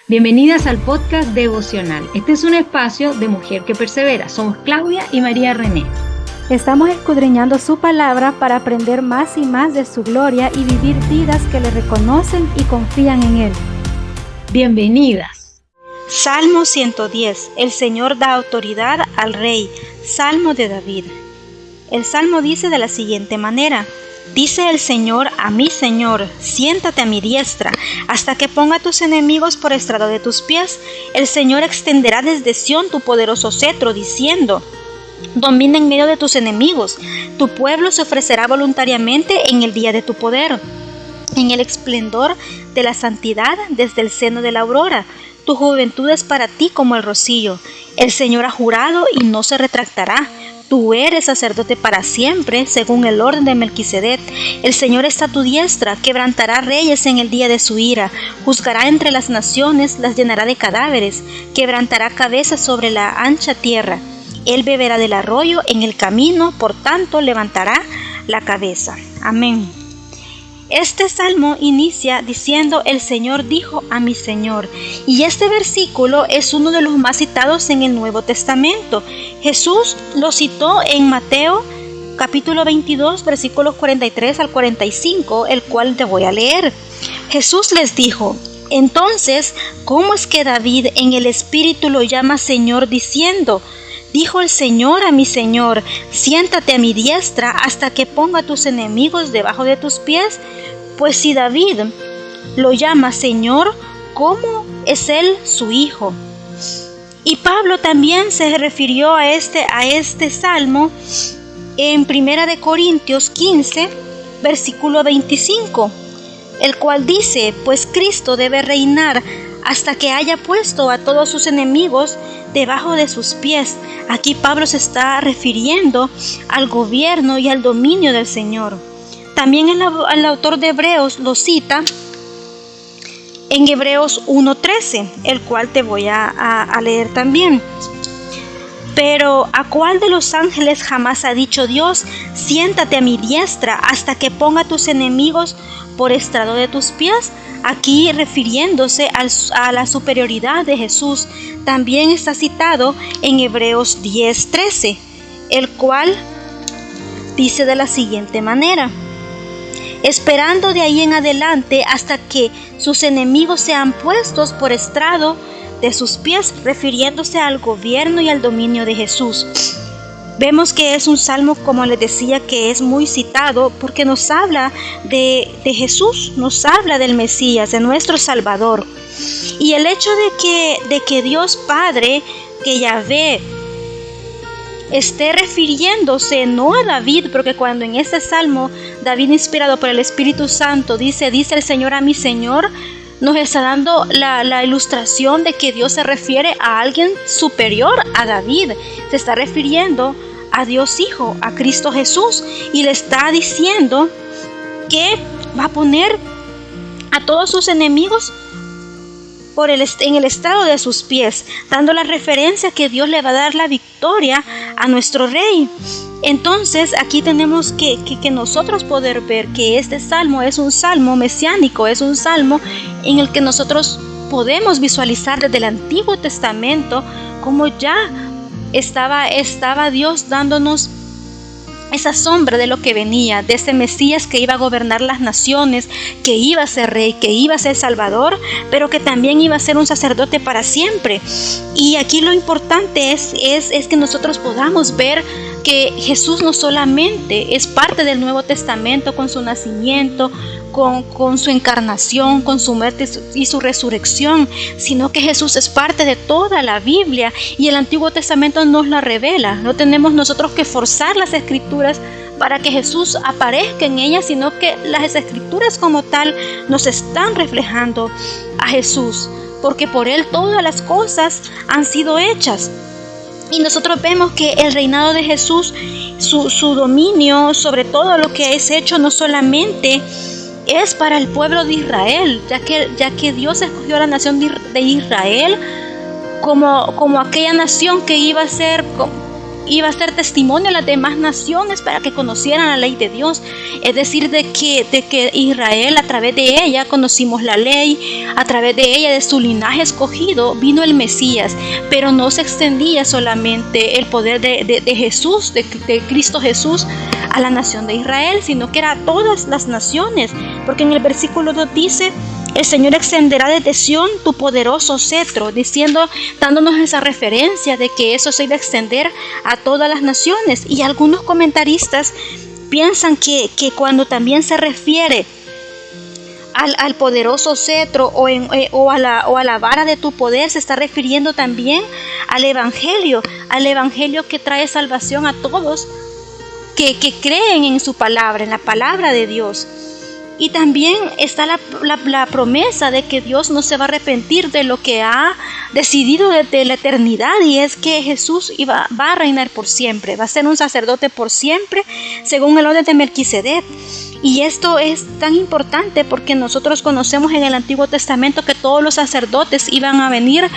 Bienvenidas al podcast devocional. Este es un espacio de Mujer que Persevera. Somos Claudia y María René. Estamos escudriñando su palabra para aprender más y más de su gloria y vivir vidas que le reconocen y confían en Él. Bienvenidas. Salmo 110. El Señor da autoridad al Rey. Salmo de David. El Salmo dice de la siguiente manera: Dice el Señor a mi Señor, siéntate a mi diestra, hasta que ponga a tus enemigos por estrado de tus pies. El Señor extenderá desde Sión tu poderoso cetro, diciendo: domina en medio de tus enemigos. Tu pueblo se ofrecerá voluntariamente en el día de tu poder, en el esplendor de la santidad desde el seno de la aurora. Tu juventud es para ti como el rocío. El Señor ha jurado y no se retractará. Tú eres sacerdote para siempre, según el orden de Melquisedec. El Señor está a tu diestra, quebrantará reyes en el día de su ira. Juzgará entre las naciones, las llenará de cadáveres. Quebrantará cabezas sobre la ancha tierra. Él beberá del arroyo en el camino, por tanto levantará la cabeza. Amén. Este salmo inicia diciendo: el Señor dijo a mi Señor. Y este versículo es uno de los más citados en el Nuevo Testamento. Jesús lo citó en Mateo capítulo 22, versículos 43 al 45, el cual te voy a leer. Jesús les dijo: entonces, ¿cómo es que David en el Espíritu lo llama Señor diciendo: dijo el Señor a mi Señor, siéntate a mi diestra hasta que ponga a tus enemigos debajo de tus pies? Pues si David lo llama Señor, ¿cómo es él su hijo? Y Pablo también se refirió a este salmo en 1 de Corintios 15, versículo 25, el cual dice: pues Cristo debe reinar hasta que haya puesto a todos sus enemigos debajo de sus pies. Aquí Pablo se está refiriendo al gobierno y al dominio del Señor. También el autor de Hebreos lo cita en Hebreos 1:13, el cual te voy a leer también. Pero ¿a cuál de los ángeles jamás ha dicho Dios: siéntate a mi diestra hasta que ponga a tus enemigos por estrado de tus pies? Aquí refiriéndose a la superioridad de Jesús. También está citado en Hebreos 10:13, el cual dice de la siguiente manera: esperando de ahí en adelante hasta que sus enemigos sean puestos por estrado de sus pies, refiriéndose al gobierno y al dominio de Jesús. Vemos que es un salmo, como les decía, que es muy citado porque nos habla de Jesús, nos habla del Mesías, de nuestro Salvador. Y el hecho de que Dios Padre, que Yahvé, esté refiriéndose no a David, porque cuando en este salmo David, inspirado por el Espíritu Santo, dice el Señor a mi Señor, nos está dando la ilustración de que Dios se refiere a alguien superior a David. Se está refiriendo a Dios Hijo, a Cristo Jesús, y le está diciendo que va a poner a todos sus enemigos en el estrado de sus pies, dando la referencia que Dios le va a dar la victoria a nuestro Rey. Entonces aquí tenemos que nosotros poder ver que este salmo es un salmo mesiánico, es un salmo en el que nosotros podemos visualizar desde el Antiguo Testamento como ya estaba Dios dándonos esa sombra de lo que venía, de ese Mesías que iba a gobernar las naciones, que iba a ser rey, que iba a ser salvador, pero que también iba a ser un sacerdote para siempre. Y aquí lo importante es que nosotros podamos ver que Jesús no solamente es parte del Nuevo Testamento con su nacimiento, con su encarnación, con su muerte y su resurrección, sino que Jesús es parte de toda la Biblia y el Antiguo Testamento nos la revela. No tenemos nosotros que forzar las Escrituras para que Jesús aparezca en ellas, sino que las Escrituras como tal nos están reflejando a Jesús, porque por Él todas las cosas han sido hechas. Y nosotros vemos que el reinado de Jesús, su dominio sobre todo lo que es hecho, no solamente es para el pueblo de Israel, ya que Dios escogió a la nación de Israel como aquella nación que iba a ser iba a ser testimonio a las demás naciones para que conocieran la ley de Dios. Es decir, de que Israel, a través de ella conocimos la ley, a través de ella, de su linaje escogido, vino el Mesías. Pero no se extendía solamente el poder de Jesús, de Cristo Jesús, a la nación de Israel, sino que era a todas las naciones. Porque en el versículo 2 dice: el Señor extenderá desde Sión tu poderoso cetro, dándonos esa referencia de que eso se iba a extender a todas las naciones. Y algunos comentaristas piensan que cuando también se refiere al poderoso cetro o a la vara de tu poder, se está refiriendo también al evangelio que trae salvación a todos que creen en su palabra, en la palabra de Dios. Y también está la promesa de que Dios no se va a arrepentir de lo que ha decidido desde la eternidad, y es que Jesús va a reinar por siempre, va a ser un sacerdote por siempre, según el orden de Melquisedec. Y esto es tan importante porque nosotros conocemos en el Antiguo Testamento que todos los sacerdotes iban a venir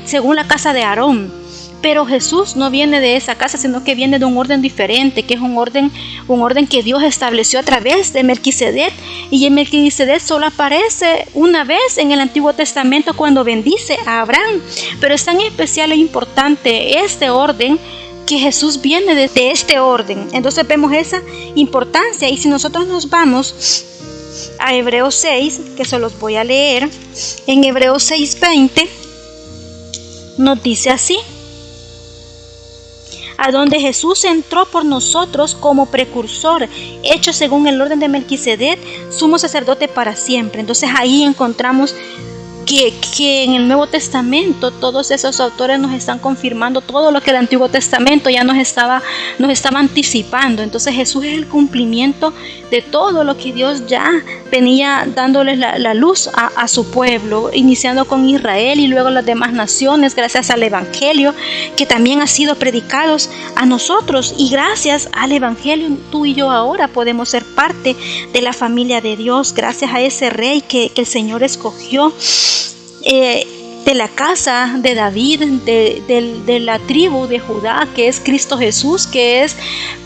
según la casa de Aarón. Pero Jesús no viene de esa casa, sino que viene de un orden diferente, que es un orden que Dios estableció a través de Melquisedec. Y en Melquisedec solo aparece una vez en el Antiguo Testamento cuando bendice a Abraham. Pero es tan especial e importante este orden que Jesús viene de este orden. Entonces vemos esa importancia. Y si nosotros nos vamos a Hebreos 6, que se los voy a leer, en Hebreos 6:20 nos dice así: a donde Jesús entró por nosotros como precursor, hecho según el orden de Melquisedec, sumo sacerdote para siempre. Entonces ahí encontramos que en el Nuevo Testamento todos esos autores nos están confirmando todo lo que el Antiguo Testamento ya nos estaba anticipando. Entonces Jesús es el cumplimiento de todo lo que Dios ya venía dándoles la luz a su pueblo, iniciando con Israel y luego las demás naciones, gracias al Evangelio que también ha sido predicado a nosotros. Y gracias al Evangelio tú y yo ahora podemos ser parte de la familia de Dios, gracias a ese rey que el Señor escogió, de la casa de David, de la tribu de Judá, que es Cristo Jesús, que es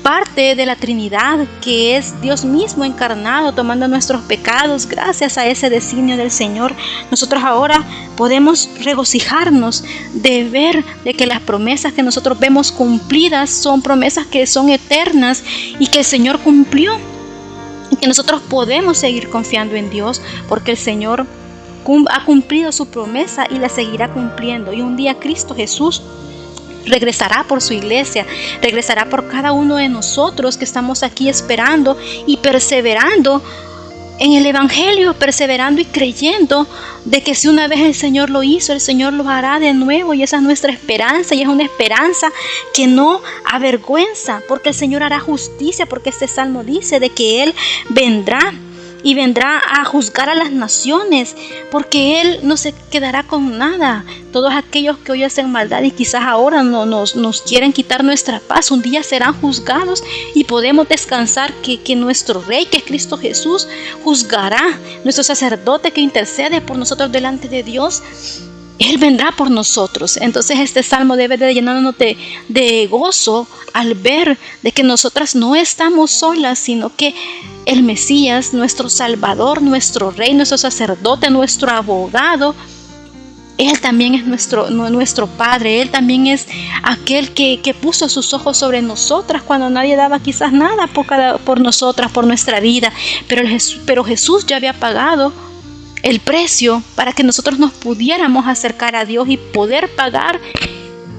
parte de la Trinidad, que es Dios mismo encarnado, tomando nuestros pecados. Gracias a ese designio del Señor, nosotros ahora podemos regocijarnos de ver de que las promesas que nosotros vemos cumplidas son promesas que son eternas y que el Señor cumplió, y que nosotros podemos seguir confiando en Dios porque el Señor ha cumplido su promesa y la seguirá cumpliendo. Y un día Cristo Jesús regresará por su iglesia, regresará por cada uno de nosotros que estamos aquí esperando y perseverando en el Evangelio, perseverando y creyendo de que si una vez el Señor lo hizo, el Señor lo hará de nuevo. Y esa es nuestra esperanza, y es una esperanza que no avergüenza, porque el Señor hará justicia, porque este salmo dice de que Él vendrá y vendrá a juzgar a las naciones, porque Él no se quedará con nada. Todos aquellos que hoy hacen maldad y quizás ahora nos quieren quitar nuestra paz, un día serán juzgados, y podemos descansar que nuestro Rey, que es Cristo Jesús, juzgará. Nuestro sacerdote que intercede por nosotros delante de Dios, Él vendrá por nosotros. Entonces este salmo debe de llenarnos de gozo al ver de que nosotras no estamos solas, sino que el Mesías, nuestro Salvador, nuestro Rey, nuestro sacerdote, nuestro abogado, Él también es nuestro Padre. Él también es aquel que puso sus ojos sobre nosotras cuando nadie daba quizás nada por nosotras, por nuestra vida. Pero Jesús ya había pagado el precio para que nosotros nos pudiéramos acercar a Dios y poder pagar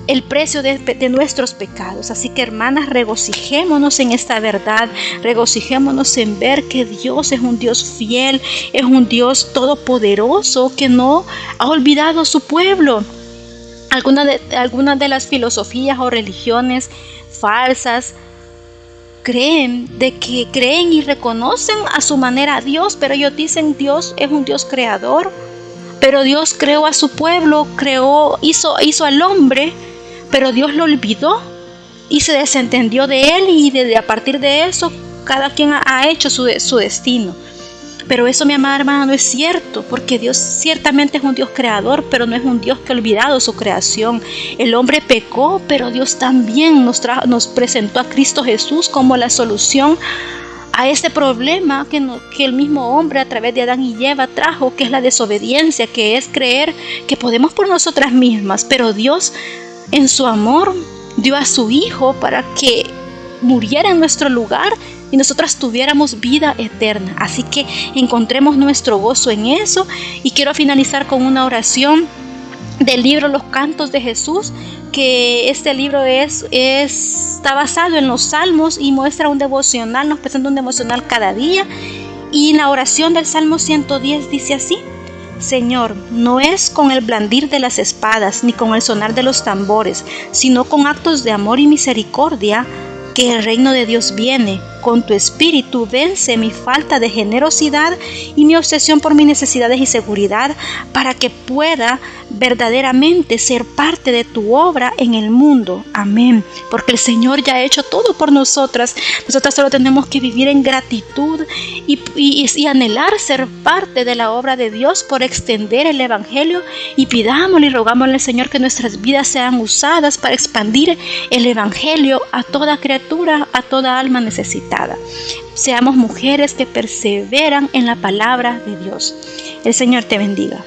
el precio de nuestros pecados. Así que, hermanas, regocijémonos en esta verdad, regocijémonos en ver que Dios es un Dios fiel, es un Dios todopoderoso que no ha olvidado a su pueblo. Algunas de las filosofías o religiones falsas creen y reconocen a su manera a Dios, pero ellos dicen Dios es un Dios creador, pero Dios creó a su pueblo, hizo al hombre, pero Dios lo olvidó y se desentendió de él, y a partir de eso cada quien ha hecho su destino. Pero eso, mi amada hermana, no es cierto, porque Dios ciertamente es un Dios creador, pero no es un Dios que ha olvidado su creación. El hombre pecó, pero Dios también nos presentó a Cristo Jesús como la solución a ese problema que el mismo hombre a través de Adán y Eva trajo, que es la desobediencia, que es creer que podemos por nosotras mismas. Pero Dios, en su amor, dio a su Hijo para que muriera en nuestro lugar y nosotras tuviéramos vida eterna. Así que encontremos nuestro gozo en eso. Y quiero finalizar con una oración del libro Los Cantos de Jesús, que este libro está basado en los Salmos y muestra un devocional, nos presenta un devocional cada día. Y la oración del Salmo 110 dice así: Señor, no es con el blandir de las espadas ni con el sonar de los tambores, sino con actos de amor y misericordia que el reino de Dios viene. Con tu espíritu vence mi falta de generosidad y mi obsesión por mis necesidades y seguridad, para que pueda verdaderamente ser parte de tu obra en el mundo. Amén. Porque el Señor ya ha hecho todo por nosotras. Nosotras solo tenemos que vivir en gratitud y anhelar ser parte de la obra de Dios por extender el Evangelio, y pidámosle y rogámosle al Señor que nuestras vidas sean usadas para expandir el Evangelio a toda criatura, a toda alma necesitada. Seamos mujeres que perseveran en la palabra de Dios. El Señor te bendiga.